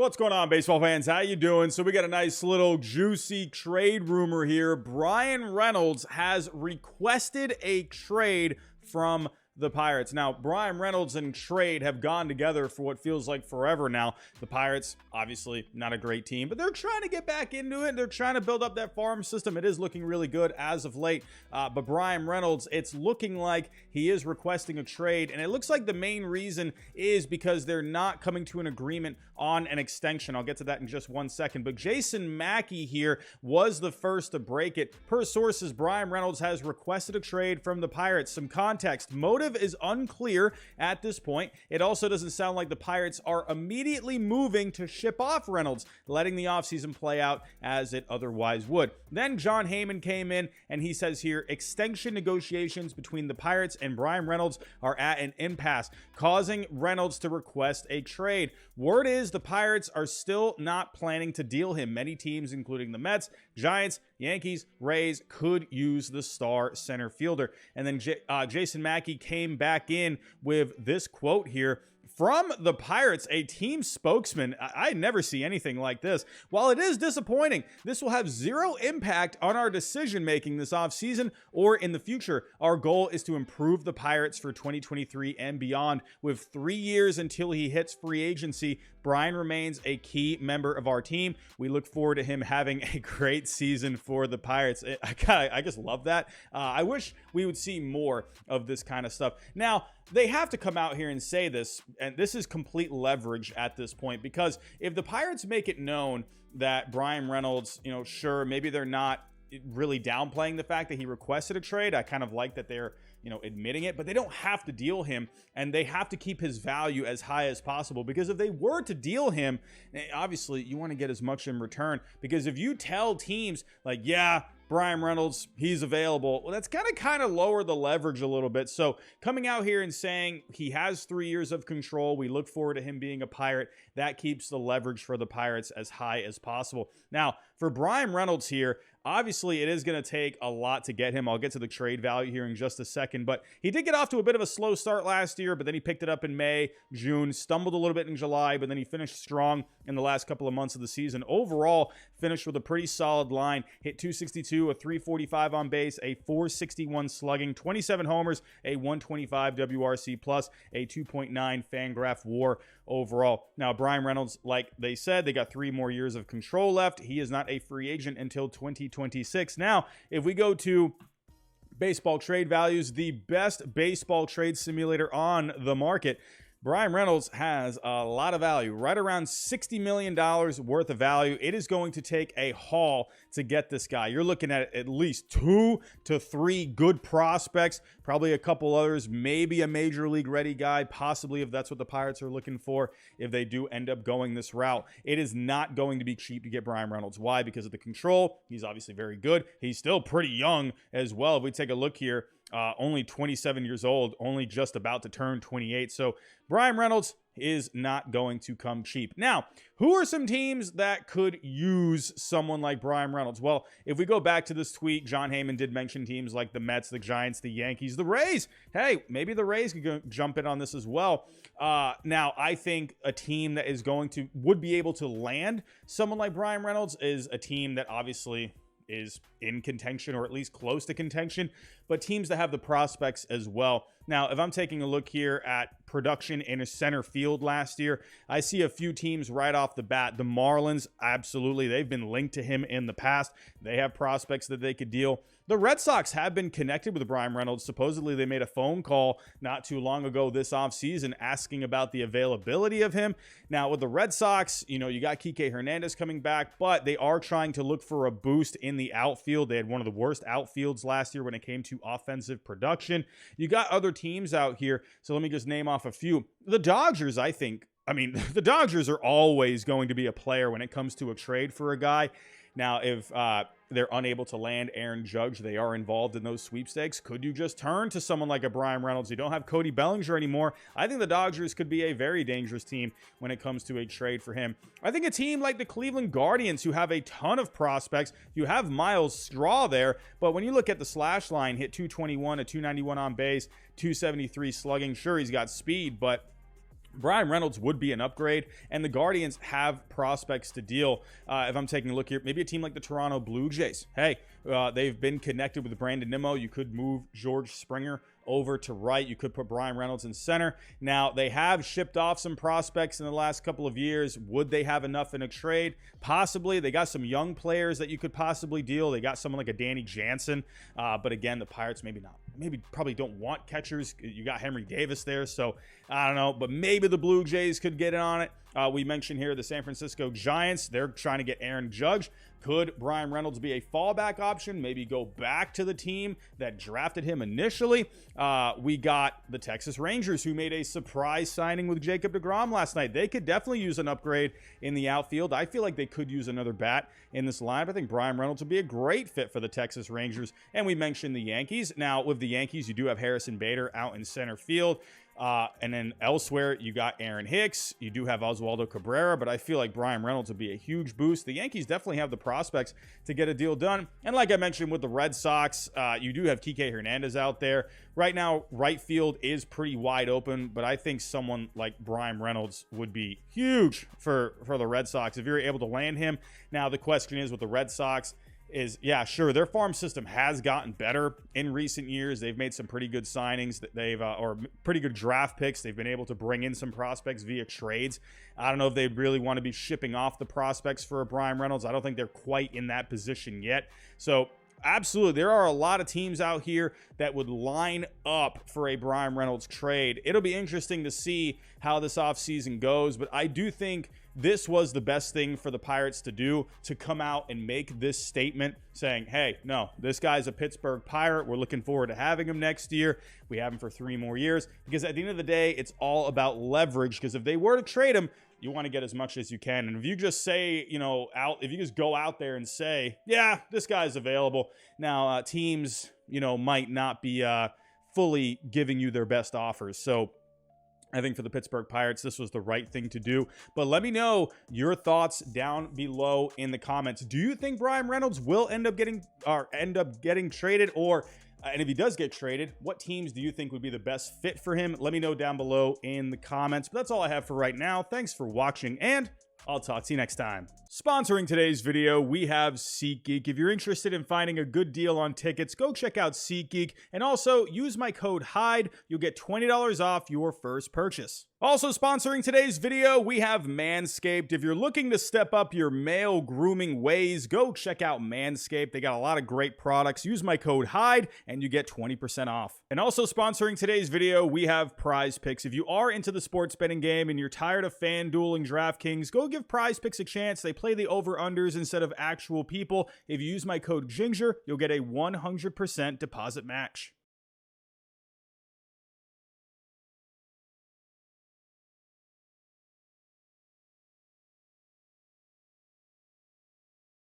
What's going on, baseball fans? How you doing? So we got a nice little juicy trade rumor here. Bryan Reynolds has requested a trade from the Pirates. Now, Bryan Reynolds and trade have gone together for what feels like forever now. The Pirates, obviously not a great team, but they're trying to get back into it. They're trying to build up that farm system. It is looking really good as of late. But Bryan Reynolds, it's looking like he is requesting a trade. And it looks like the main reason is because they're not coming to an agreement on an extension. I'll get to that in just 1 second. But Jason Mackey here was the first to break it. Per sources, Bryan Reynolds has requested a trade from the Pirates. Some context. Motive is unclear at this point. It also doesn't sound like the Pirates are immediately moving to ship off Reynolds, letting the offseason play out as it otherwise would. Then Jon Heyman came in and he says here, extension negotiations between the Pirates and Bryan Reynolds are at an impasse, causing Reynolds to request a trade. Word is the Pirates are still not planning to deal him. Many teams, including the Mets, Giants, Yankees, Rays, could use the star center fielder. And then Jason Mackey came back in with this quote here from the Pirates, a team spokesman. I never see anything like this. While it is disappointing, this will have zero impact on our decision making this offseason or in the future. Our goal is to improve the Pirates for 2023 and beyond. With 3 years until he hits free agency, Bryan remains a key member of our team. We look forward to him having a great season for the Pirates. I just love that. I wish we would see more of this kind of stuff. Now, they have to come out here and say this, and this is complete leverage at this point, because if the Pirates make it known that Bryan Reynolds, sure, maybe they're not really downplaying the fact that he requested a trade. I kind of like that they're, admitting it, but they don't have to deal him, and they have to keep his value as high as possible, because if they were to deal him, obviously you want to get as much in return, because if you tell teams like, yeah, Bryan Reynolds, he's available, well, that's kind of lower the leverage a little bit. So coming out here and saying he has 3 years of control, we look forward to him being a Pirate, that keeps the leverage for the Pirates as high as possible. Now, for Bryan Reynolds here, obviously it is going to take a lot to get him. I'll get to the trade value here in just a second, but he did get off to a bit of a slow start last year, but then he picked it up in May, June, stumbled a little bit in July, but then he finished strong in the last couple of months of the season. Overall, finished with a pretty solid line, hit 262, a 345 on base, a 461 slugging, 27 homers, a 125 WRC plus, a 2.9 Fangraph WAR overall. Now, Bryan Reynolds, like they said, they got 3 more years of control left. He is not a free agent until 2026. Now, if we go to baseball trade values, the best baseball trade simulator on the market, Bryan Reynolds has a lot of value, right around $60 million worth of value. It is going to take a haul to get this guy. You're looking at least 2 to 3 good prospects, probably a couple others, maybe a major league ready guy, possibly if that's what the Pirates are looking for, if they do end up going this route. It is not going to be cheap to get Bryan Reynolds. Why? Because of the control. He's obviously very good. He's still pretty young as well. If we take a look here, only 27 years old, only just about to turn 28. So Bryan Reynolds is not going to come cheap. Now, who are some teams that could use someone like Bryan Reynolds? Well, if we go back to this tweet, Jon Heyman did mention teams like the Mets, the Giants, the Yankees, the Rays. Hey, maybe the Rays could go jump in on this as well. Now, I think a team that would be able to land someone like Bryan Reynolds is a team that obviously is in contention, or at least close to contention, but teams that have the prospects as well. Now, if I'm taking a look here at production in a center field last year, I see a few teams right off the bat. The Marlins, absolutely. They've been linked to him in the past. They have prospects that they could deal. The Red Sox have been connected with Bryan Reynolds. Supposedly, they made a phone call not too long ago this offseason asking about the availability of him. Now, with the Red Sox, you got Kike Hernandez coming back, but they are trying to look for a boost in the outfield. They had one of the worst outfields last year when it came to offensive production. You got other teams out here, so let me just name off a few. The Dodgers, the Dodgers are always going to be a player when it comes to a trade for a guy. Now, if they're unable to land Aaron Judge, they are involved in those sweepstakes. Could you just turn to someone like a Bryan Reynolds? You don't have Cody Bellinger anymore. I think the Dodgers could be a very dangerous team when it comes to a trade for him. I think a team like the Cleveland Guardians, who have a ton of prospects, you have Miles Straw there, but when you look at the slash line, hit 221, a 291 on base, 273 slugging. Sure, he's got speed, but Bryan Reynolds would be an upgrade, and the Guardians have prospects to deal. If I'm taking a look here, maybe a team like the Toronto Blue Jays. Hey, they've been connected with Brandon Nimmo. You could move George Springer over to right. You could put Bryan Reynolds in center. Now, they have shipped off some prospects in the last couple of years. Would they have enough in a trade? Possibly. They got some young players that you could possibly deal. They got someone like a Danny Jansen. But again, the Pirates maybe not. Maybe probably don't want catchers. You got Henry Davis there. So I don't know. But maybe the Blue Jays could get in on it. We mentioned here the San Francisco Giants. They're trying to get Aaron Judge. Could Bryan Reynolds be a fallback option? Maybe go back to the team that drafted him initially. We got the Texas Rangers, who made a surprise signing with Jacob deGrom last night. They could definitely use an upgrade in the outfield. I feel like they could use another bat in this lineup. I think Bryan Reynolds would be a great fit for the Texas Rangers. And we mentioned the Yankees. Now, with the Yankees, you do have Harrison Bader out in center field. And then elsewhere, you got Aaron Hicks. You do have Oswaldo Cabrera, but I feel like Bryan Reynolds would be a huge boost. The Yankees definitely have the prospects to get a deal done. And like I mentioned with the Red Sox, you do have Kike Hernandez out there. Right now, right field is pretty wide open, but I think someone like Bryan Reynolds would be huge for the Red Sox if you're able to land him. Now, the question is with the Red Sox, yeah, sure, their farm system has gotten better in recent years. They've made some pretty good signings that they've or pretty good draft picks. They've been able to bring in some prospects via trades. I don't know if they really want to be shipping off the prospects for a Bryan Reynolds. I don't think they're quite in that position yet. So absolutely, there are a lot of teams out here that would line up for a Bryan Reynolds trade. It'll be interesting to see how this offseason goes, but I do think this was the best thing for the Pirates to do, to come out and make this statement saying, hey, no, this guy's a Pittsburgh Pirate. We're looking forward to having him next year. We have him for 3 more years, because at the end of the day, it's all about leverage, because if they were to trade him, you want to get as much as you can. And if you just say, if you just go out there and say, yeah, this guy's available. Now, teams, might not be fully giving you their best offers. So I think for the Pittsburgh Pirates, this was the right thing to do. But let me know your thoughts down below in the comments. Do you think Bryan Reynolds will end up getting traded? And if he does get traded, what teams do you think would be the best fit for him? Let me know down below in the comments. But that's all I have for right now. Thanks for watching, and I'll talk to you next time. Sponsoring today's video, we have SeatGeek. If you're interested in finding a good deal on tickets, go check out SeatGeek. And also, use my code HYDE. You'll get $20 off your first purchase. Also sponsoring today's video, we have Manscaped. If you're looking to step up your male grooming ways, go check out Manscaped. They got a lot of great products. Use my code HYDE and you get 20% off. And also sponsoring today's video, we have Prize Picks. If you are into the sports betting game and you're tired of FanDuel and DraftKings, go give Prize Picks a chance. They play the over-unders instead of actual people. If you use my code GINGER, you'll get a 100% deposit match.